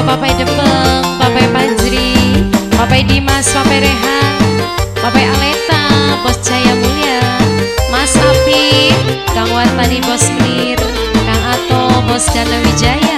Papai Depeng, Papai Panjri, Papai Dimas, Papai Rehan, Papai Aleta, Bos Jaya Mulia, Mas Api, Kang Wartani, Bos Menir, Kang Ato, Bos Dana Wijaya.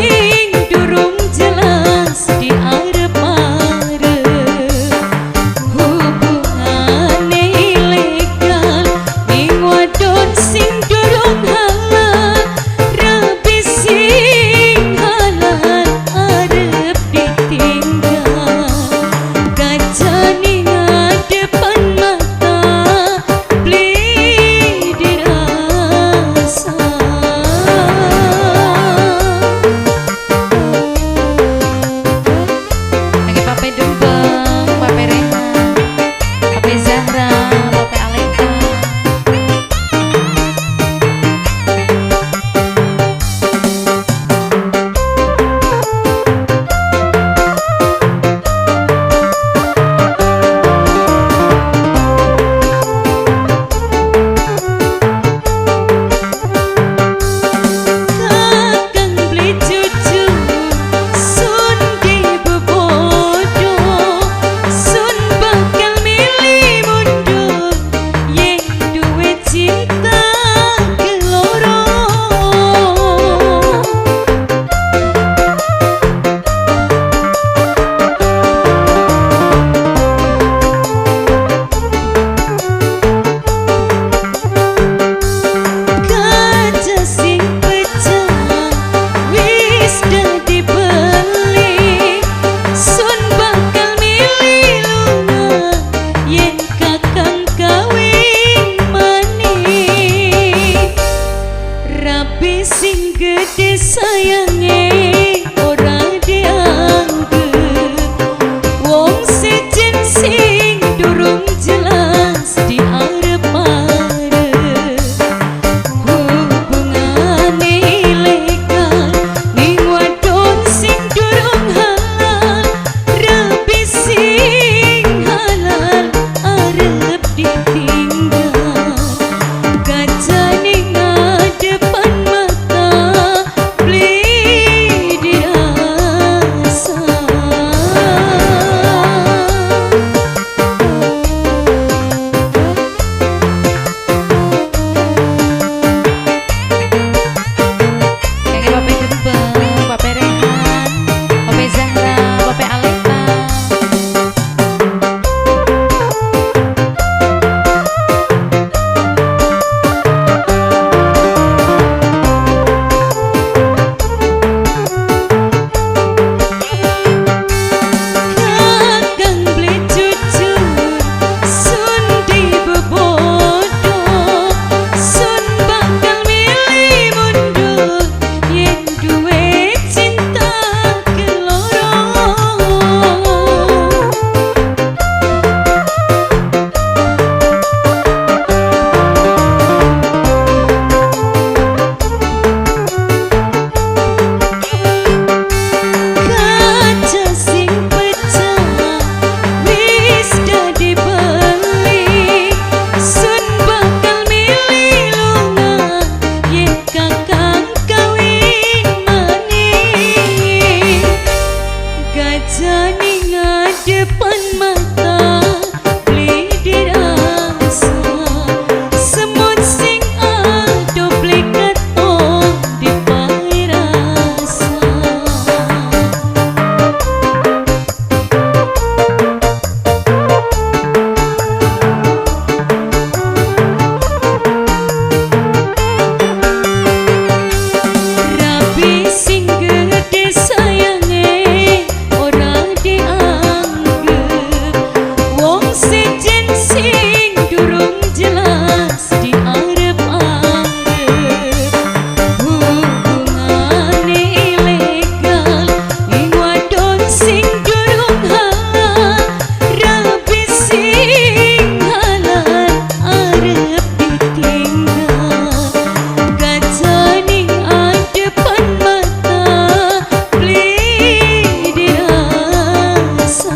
sing durung jelas di arep arep hubungane ilegal ning wadon sing durung halal rabi sing halal arep ditinggal gajah ning depan mata beli dirasa. Lagi Pape Dembeng, Pape Rehan, Pape Zahra, Pape Aleta. Kakang beli cucu sun di bebodo sun bakal milih mundur yen duwe cinta keloro. Kaca sing pecah wis dadi beli sun bakal milih lunga yen kakang kawin maneh rapi sing gede sayange ora dianggep wong sejen sing durung jelas di arep arep hubungane ilegal ning wadon sing durung halal rabi sing halal arep ditinggal gajah ning depan mata beli dirasa. Kakek Pape Dembeng, Pape Rehan, Pape Zahra, Pape Aleta. Kakang beli cucu sun di bebodo sun bakal milih mundur yen duwe cinta keloro. Kaca sing pecah wis dadi beli sun bakal milih lunga yen kakang kawin maneh gajah ning depan mata beli dirasa semut sing ado beli katon dipae rasa. Rabi sing gede sayange ora dianggep wong sejen sing durung jelas di arep arep hubungane ilegal ning wadon sing durung halal rabi sing halal arep ditinggal gajah ning depan mata beli dirasa.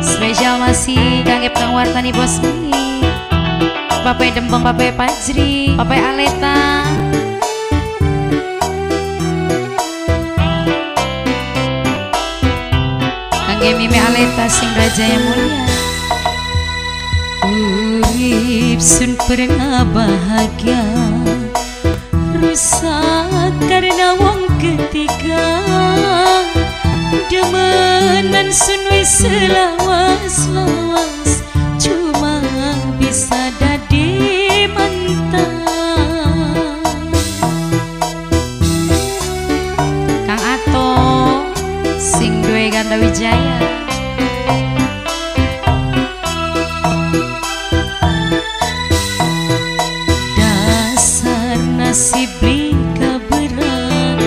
Spesial masih kangge pangwartani bos ini Pape Dembeng, Pape Fajri, Pape Aleta. kangge Mimi Aleta sing raja yang mulia. Urip sun pernah bahagia, rusak karena wong ketiga. Demenan sun wis selawas-lawas, cuma bisa dadi mantan. Kang Ato sing duwe Ganda Wijaya. Dasar nasib lika berat,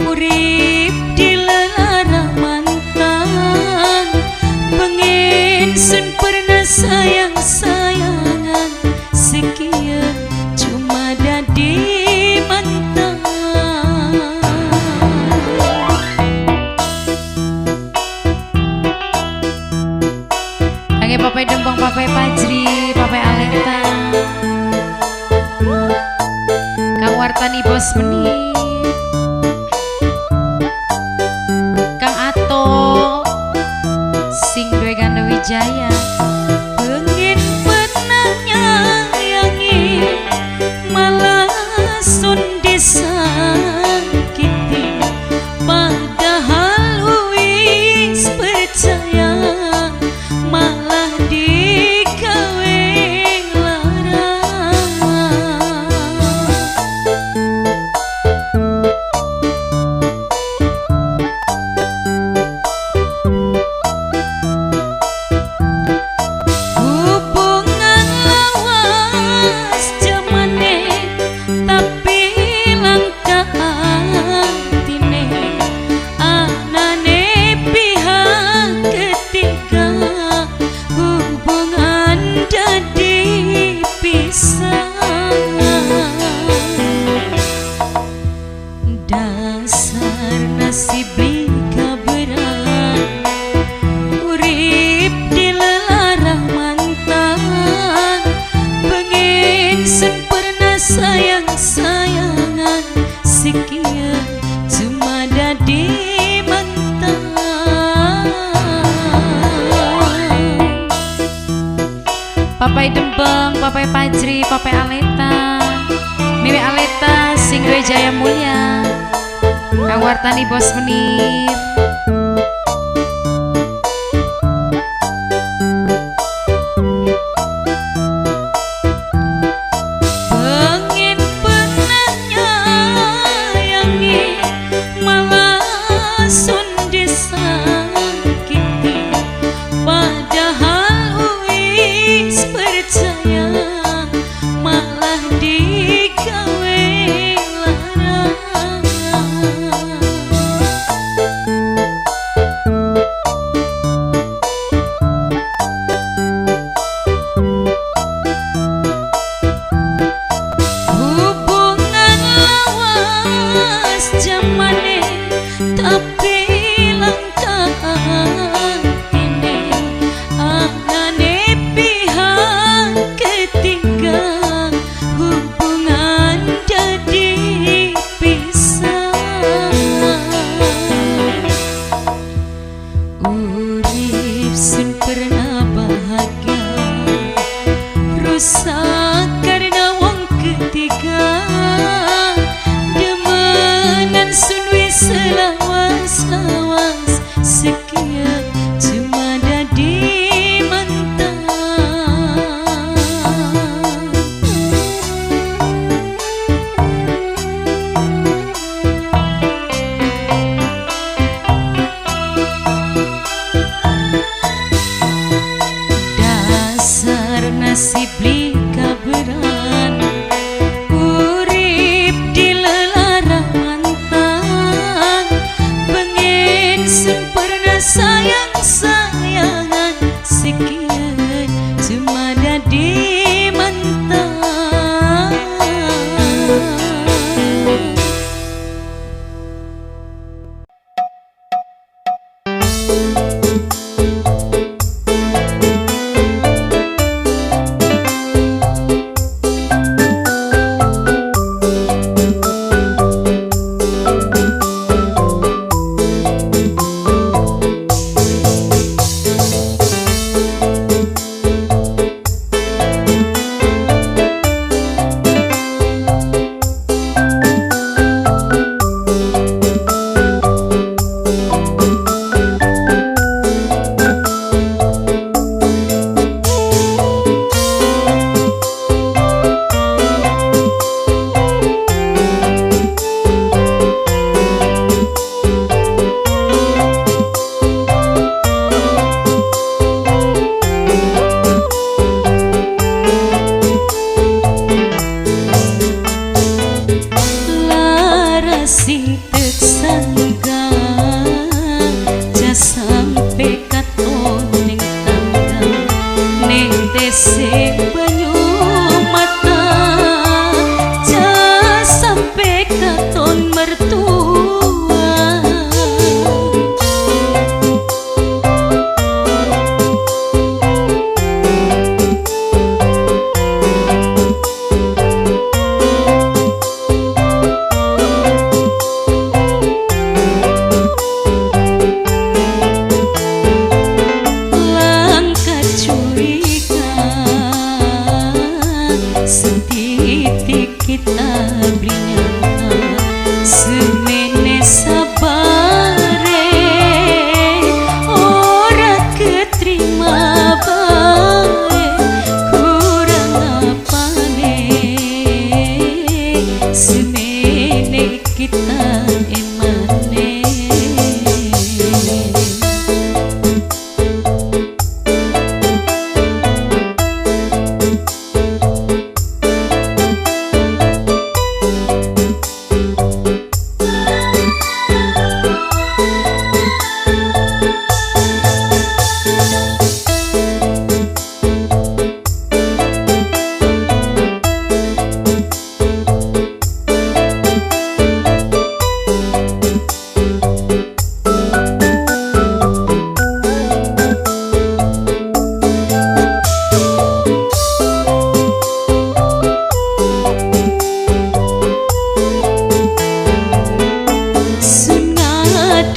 urip dilarang mantan. Pengen sun pernah sayang-sayangan, sekian cuma dadi mantan. Kangge Papai Dembong, Papai Pajri, Papai Aleta, Kang Wartani Bos Menir, Kang Ato sing duwe Ganda Wijaya. Pengen pernah nyayangi, malah sun disakiti. Padahal wis percaya, malah digawe larang. Hubungan lawas jamane, tapi langka atine. Anane pihak ketiga, hubungan dadi pisah. Dasar nasib lika berat, urip dilarang mantan. Pengen sun pernah sayang-sayangan, sekian cuma dadi mantan. Papai Dembeng, Papai Pajri, Papai Aleta, Mimi Aleta sing duwe Jaya Mulia, Kang Wartani Bos Menir. Pengen pernah nyayangi, malah sun disakiti. Padahal wis percaya, malah digawe larang.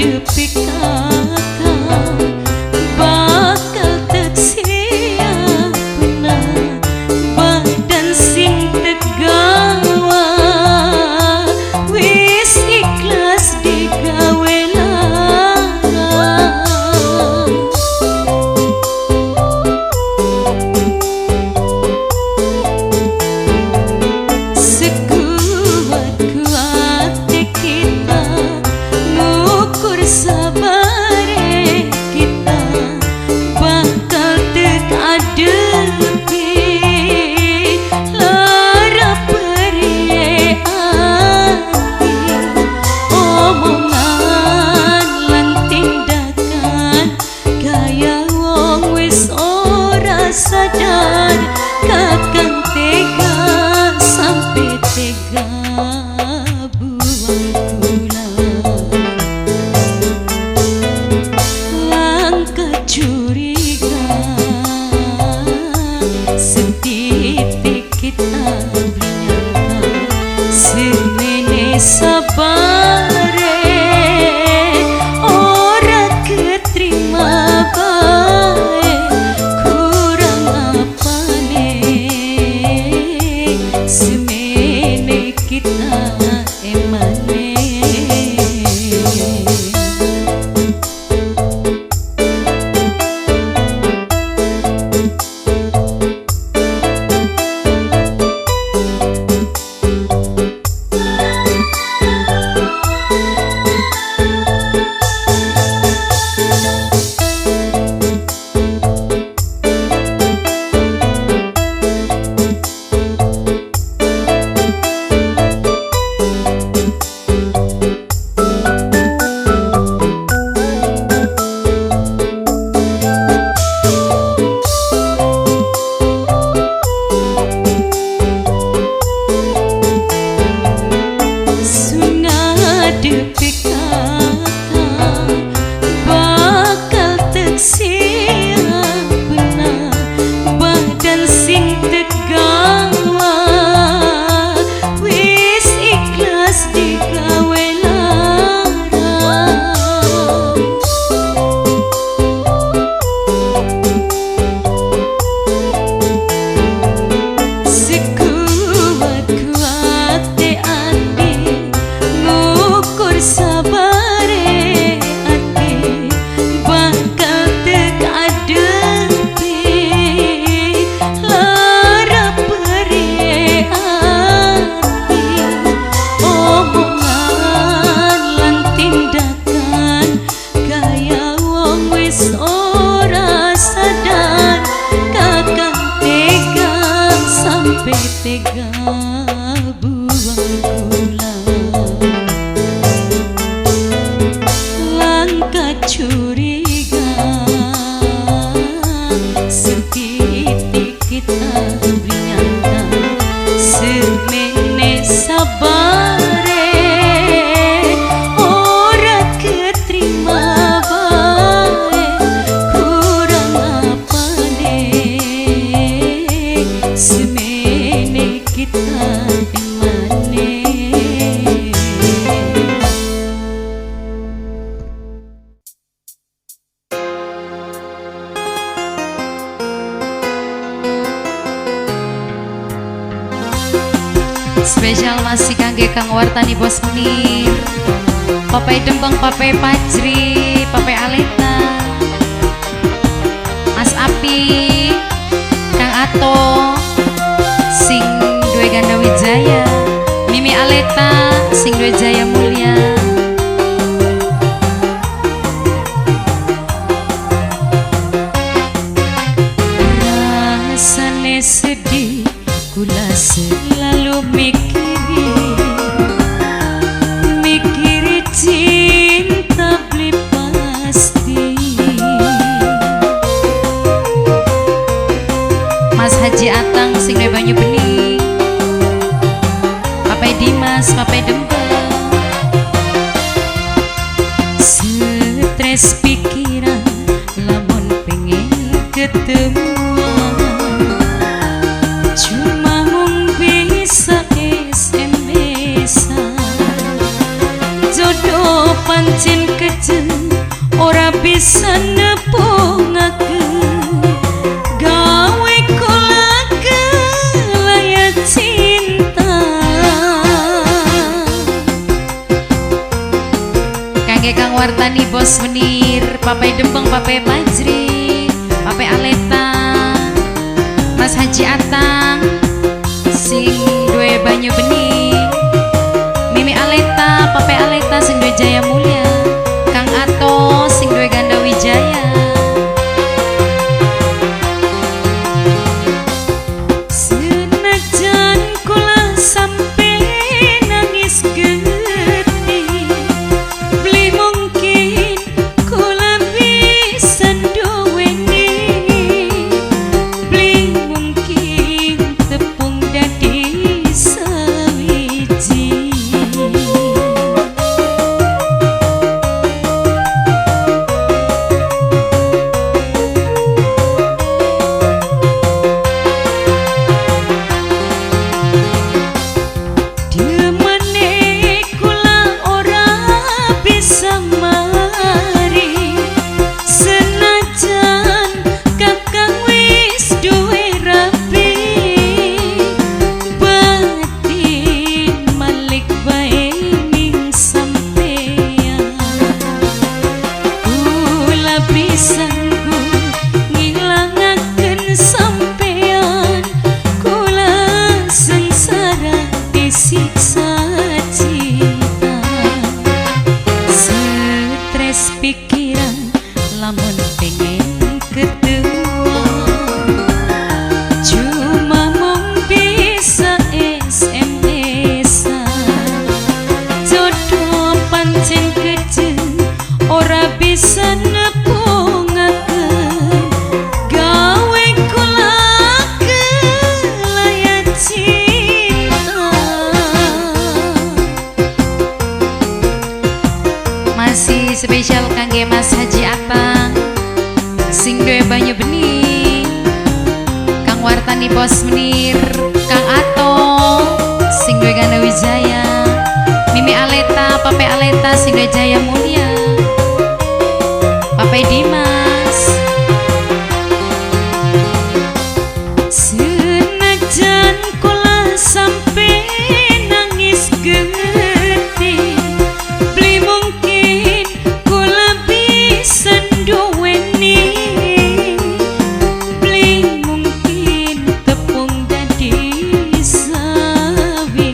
ngadepi kakak bakal teksiap benar badan sing tegawa wis ikhlas digawe larang sekuat-kuat kita ngukur sabare kita bakal tekadepi lara periye ati omongan lan tindakan gaya wong wis ora sadar kakang tega sampai tega buang kula langkah curiga setitik kita bernyata semene sabare ora keterima bae kurang apane semene kita emane tega buang kula langkah curiga setitik kita bernyata semene sabare ora keterima bae kurang apane semene kita emane. Spesial masih kangge Kang Wartani Bos Menir, Papai Dembang, Papai Pajri, Papai Aleta, Mas Api, Kang Ato, sing duwe Ganda Wijaya, Mimi Aleta, sing duwe Jaya Mulia. Rasane sedih, kula selalu mikiri cinta beli pasti. Mas Haji Atang sing duwe Banyu Bening, Papai Dimas, Papai Dembang, stres pikiran lamun pengen ketemuan cuma mung bisa SMS-an jodoh pancen kejadian Wartani Bos Menir, Papai Dempeng, Papai Majri, Papai Aleta, Mas Haji Atang, sing duwe banyu bening, Mimi Aleta, Papai Aleta sing duwe Jaya Mulia, Kang Ato sing duwe Ganda Wijaya. Senajan kula sampe nangis geti, beli mungkin kula bisa duweni, beli mungkin tepung dadi sawiji. Siksa cinta, stres pikiran, lamun pengen ketua, cuma mong bisa SMS-an. Jodoh pancen kejeng, ora bisa nepungaken, gawe kula kelayat cinta. Masih spesial kangge Mas Haji Atang, sing duwe banyu bening, Kang Wartani Bos Menir, Kang Ato sing duwe Ganda Wijaya, Mimi Aleta, Papai Aleta sing duwe Jaya Mulia, Papai Dimas. Senajan kula sampe nangis geti, beli mungkin kula bisa duweni, beli mungkin tepung dadi sawiji.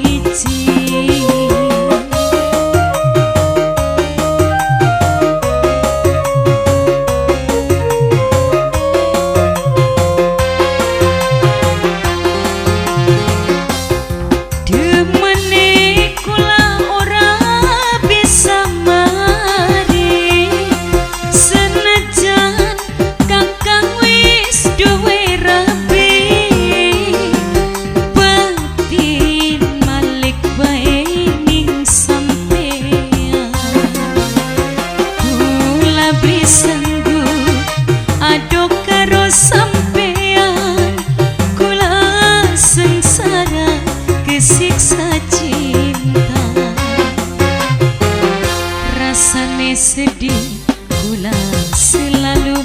Demene kula ora bisa mari, senajan kakang wis duwe rabi, batin malik bae ning sampean. Kula brisenggu ado karo sampean, kula sengsara kesiksa cinta, rasane sedih kula selalu